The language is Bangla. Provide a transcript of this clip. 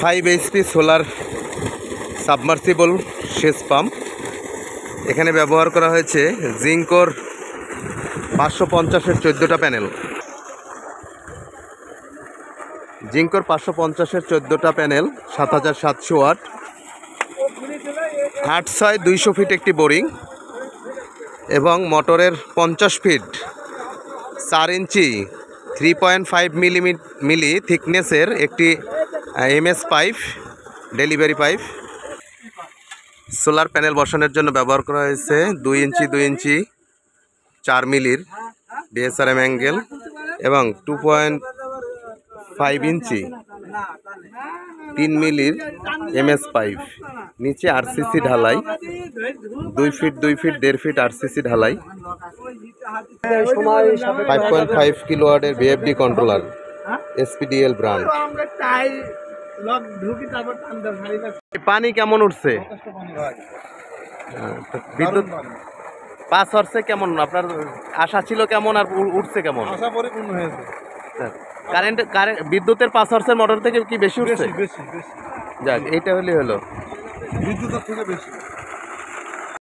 5 এইচপি সোলার সাবমার্সিবল সেচ পাম্প। এখানে ব্যবহার করা হয়েছে জিঙ্কোর 550-এর 14টা প্যানেল। জিঙ্কোর 550-এর 14টা প্যানেল, 7700 ওয়াট, 8/6 200 ফিট একটি বোরিং এবং মোটরের 50 ফিট 4 ইঞ্চি 3.5 মিলি থিকনেসের একটি MS pipe, delivery pipe. Solar panel বসানোর জন্য ব্যবহার করা হয়েছে 2 ইঞ্চি 4 মিলির ডিএসআরএম অ্যাঙ্গেল এবং 2.5 ইঞ্চি 3 মিলির এমএস পাইপ। নিচে আরসিসি ঢালাই, 2 ফিট 1.5 ফিট আরসিসি ঢালাই। 5.5 কিলোওয়াটের ভিএফডি কন্ট্রোলার, এসপিডিএল ব্র্যান্ড। পানি কেমন উঠছে? বিদ্যুৎ পাস হচ্ছে কেমন? আপনার আশা ছিল কেমন আর উঠছে কেমন? আশা পরিপূর্ণ হয়েছে। কারেন্ট বিদ্যুতের 5 হর্সের মোটর থেকে কি বেশি উঠছে? বেশি। যাক, এইটা হলো বিদ্যুতের থেকে বেশি।